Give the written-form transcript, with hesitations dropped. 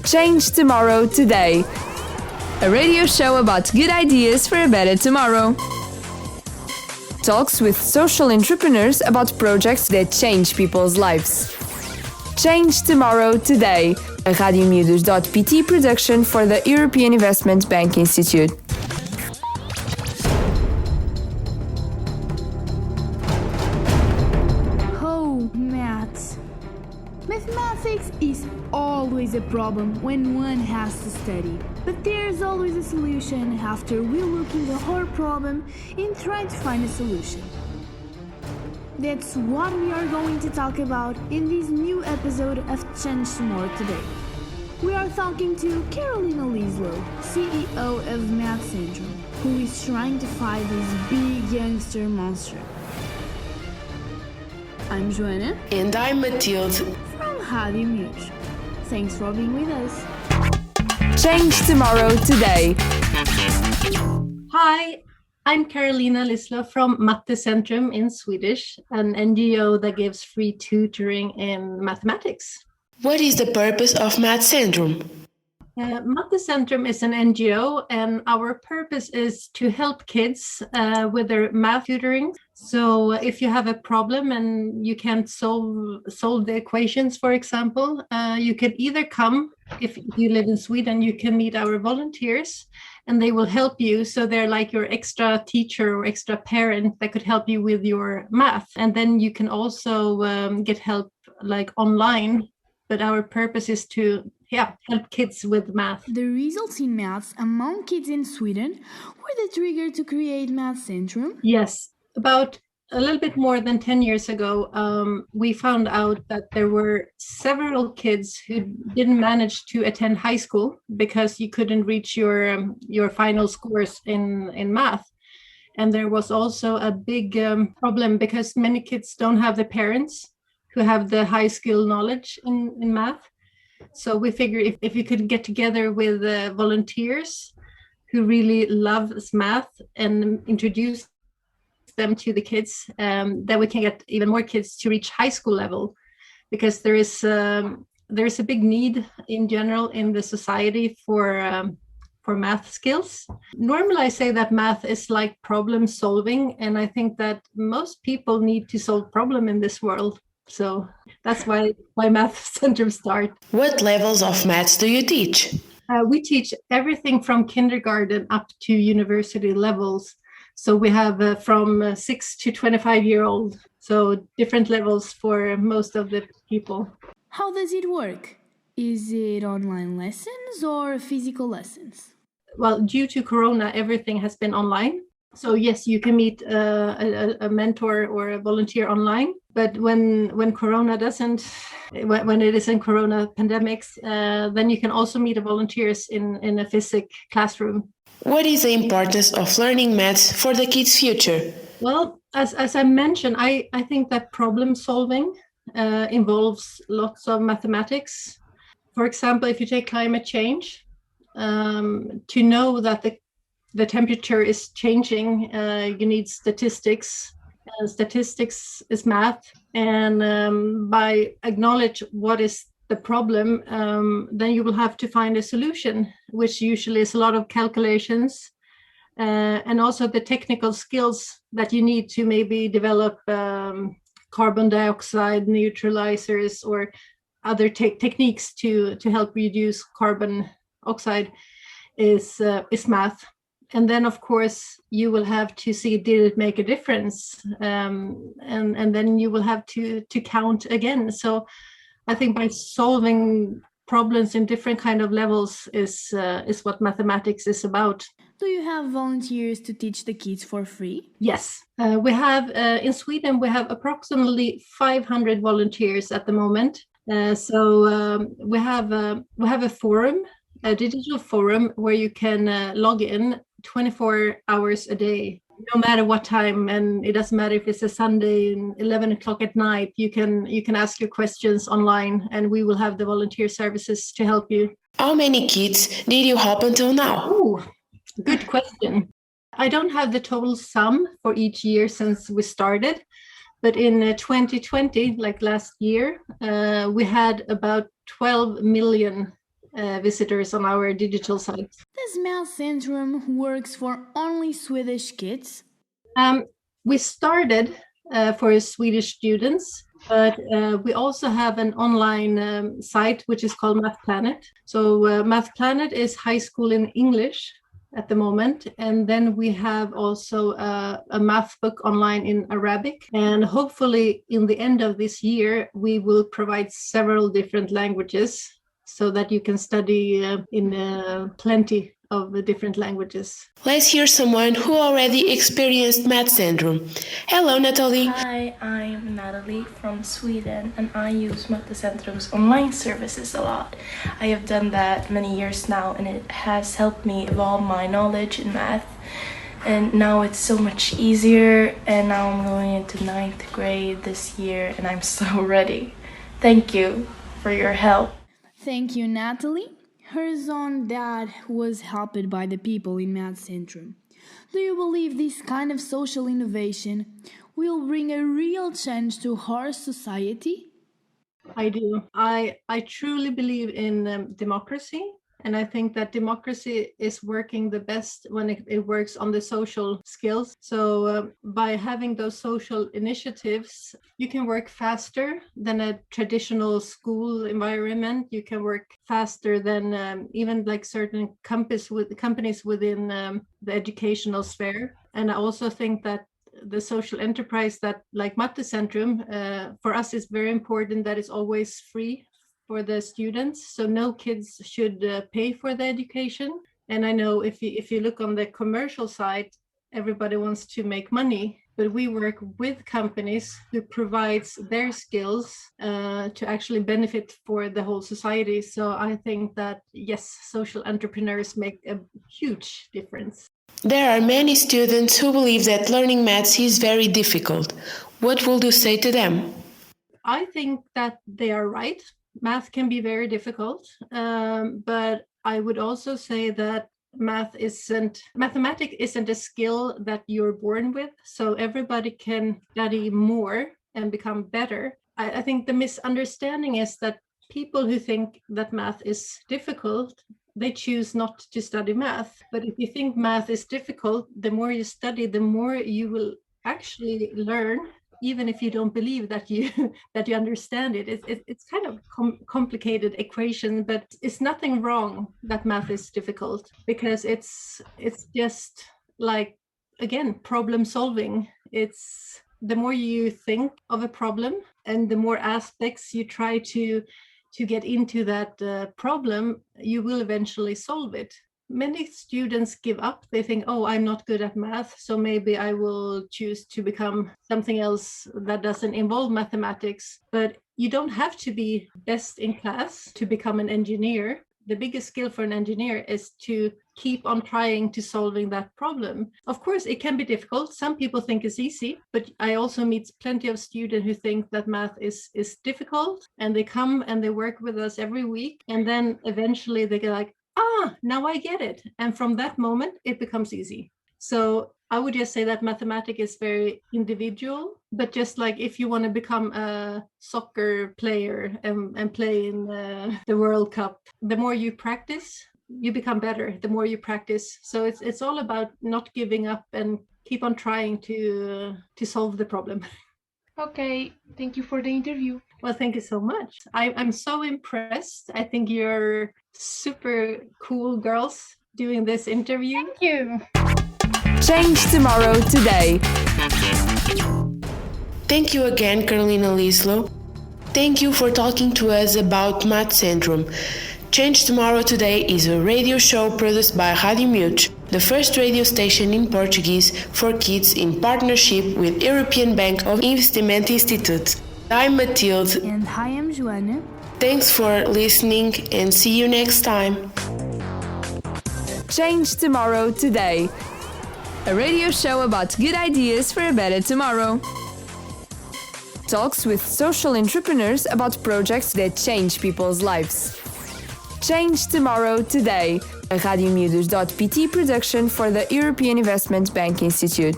Change tomorrow today. A radio show about good ideas for a better tomorrow. Talks with social entrepreneurs about projects that change people's lives. Change tomorrow today. A Rádio Miúdos.pt production for the European Investment Bank Institute. Oh, maths. Mathematics is always a problem when one has to study. But there's always a solution after we look into the whole problem and try to find a solution. That's what we are going to talk about in this new episode of Change Tomorrow Today. We are talking to Karolina Lisslö, CEO of Mattecemtrum, who is trying to fight this big youngster monster. I'm Joana. And I'm Matilde. From Rádio Miúdos. Thanks for being with us. Change tomorrow today. Hi, I'm Karolina Lisslö from Mattecemtrum in Swedish, an NGO that gives free tutoring in mathematics. What is the purpose of Mattecemtrum? Mattecemtrum is an NGO, and our purpose is to help kids with their math tutoring. So if you have a problem and you can't solve the equations, for example, you could either come, if you live in Sweden, you can meet our volunteers and they will help you. So they're like your extra teacher or extra parent that could help you with your math. And then you can also get help like online. But our purpose is to help kids with math. The results in maths among kids in Sweden were the trigger to create Mattecemtrum? Yes, about a little bit more than 10 years ago, we found out that there were several kids who didn't manage to attend high school because you couldn't reach your final scores in math. And there was also a big problem because many kids don't have the parents who have the high skill knowledge in math. So we figured if you could get together with volunteers who really love math and introduce them to the kids, then we can get even more kids to reach high school level, because there is a big need in general in the society for math skills. Normally I say that math is like problem solving, and I think that most people need to solve problem in this world. So that's why Mattecemtrum start. What levels of maths do you teach? We teach everything from kindergarten up to university levels. So we have from 6 to 25-year-old. So different levels for most of the people. How does it work? Is it online lessons or physical lessons? Well, due to Corona, everything has been online. So yes, you can meet a mentor or a volunteer online. But when Corona doesn't, when it isn't Corona pandemics, then you can also meet volunteers in a physical classroom. What is the importance of learning maths for the kids' future? Well, as I mentioned, I think that problem solving involves lots of mathematics. For example, if you take climate change, to know that the temperature is changing, you need statistics. Statistics is math, and by acknowledge what is the problem, then you will have to find a solution, which usually is a lot of calculations, and also the technical skills that you need to maybe develop carbon dioxide neutralizers or other techniques to help reduce carbon oxide is math. And then, of course, you will have to see, did it make a difference? And then you will have to count again. So I think by solving problems in different kind of levels is what mathematics is about. Do you have volunteers to teach the kids for free? Yes, we have in Sweden, we have approximately 500 volunteers at the moment. So we have a forum, a digital forum where you can log in 24 hours a day, no matter what time, and it doesn't matter if it's a Sunday and 11 o'clock at night. You can ask your questions online, and we will have the volunteer services to help you. How many kids did you help until now? Oh, good question. I don't have the total sum for each year since we started, but in 2020, like last year, we had about 12 million visitors on our digital site. Does Mattecemtrum works for only Swedish kids? We started for Swedish students, but we also have an online site which is called Math Planet. So Math Planet is high school in English at the moment, and then we have also a math book online in Arabic, and hopefully in the end of this year we will provide several different languages so that you can study in plenty of the different languages. Let's hear someone who already experienced Mattecemtrum. Hello, Natalie. Hi, I'm Natalie from Sweden, and I use Mattecemtrum's online services a lot. I have done that many years now, and it has helped me evolve my knowledge in math. And now it's so much easier, and now I'm going into 9th grade this year, and I'm so ready. Thank you for your help. Thank you, Natalie. Her own dad was helped by the people in Mattecemtrum. Do you believe this kind of social innovation will bring a real change to our society? I do. I truly believe in democracy, and I think that democracy is working the best when it works on the social skills. So by having those social initiatives, you can work faster than a traditional school environment. You can work faster than even like certain companies within the educational sphere. And I also think that the social enterprise that like Mattecemtrum for us is very important that it's always free for the students, so no kids should pay for the education. And I know if you look on the commercial side, everybody wants to make money, but we work with companies who provides their skills to actually benefit for the whole society. So I think that yes, social entrepreneurs make a huge difference. There are many students who believe that learning maths is very difficult. What would you say to them? I think that they are right. Math can be very difficult, but I would also say that mathematics isn't a skill that you're born with, so everybody can study more and become better. I think the misunderstanding is that people who think that math is difficult, they choose not to study math. But if you think math is difficult, the more you study, the more you will actually learn, even if you don't believe that you understand it. It's kind of complicated equation, but it's nothing wrong that math is difficult, because it's just like, again, problem solving. It's the more you think of a problem and the more aspects you try to get into that problem, you will eventually solve it. Many students give up. They think, oh, I'm not good at math, so maybe I will choose to become something else that doesn't involve mathematics. But you don't have to be best in class to become an engineer. The biggest skill for an engineer is to keep on trying to solving that problem. Of course, it can be difficult. Some people think it's easy, but I also meet plenty of students who think that math is difficult, and they come and they work with us every week, and then eventually they get like, now I get it. And from that moment, it becomes easy. So I would just say that mathematics is very individual, but just like if you want to become a soccer player and play in the World Cup, the more you practice, you become better, the more you practice. So it's all about not giving up and keep on trying to solve the problem. Okay, thank you for the interview. Well, thank you so much. I'm so impressed. I think you're super cool girls doing this interview. Thank you. Change tomorrow today. Thank you again, Karolina Lisslö. Thank you for talking to us about Mattecemtrum. Change Tomorrow Today is a radio show produced by Rádio Miúdos, the first radio station in Portuguese for kids in partnership with European Bank of Investment Institute. I'm Matilde. And hi, I'm Joana. Thanks for listening and see you next time. Change Tomorrow Today. A radio show about good ideas for a better tomorrow. Talks with social entrepreneurs about projects that change people's lives. Change Tomorrow Today, a Rádio Miúdos.pt production for the European Investment Bank Institute.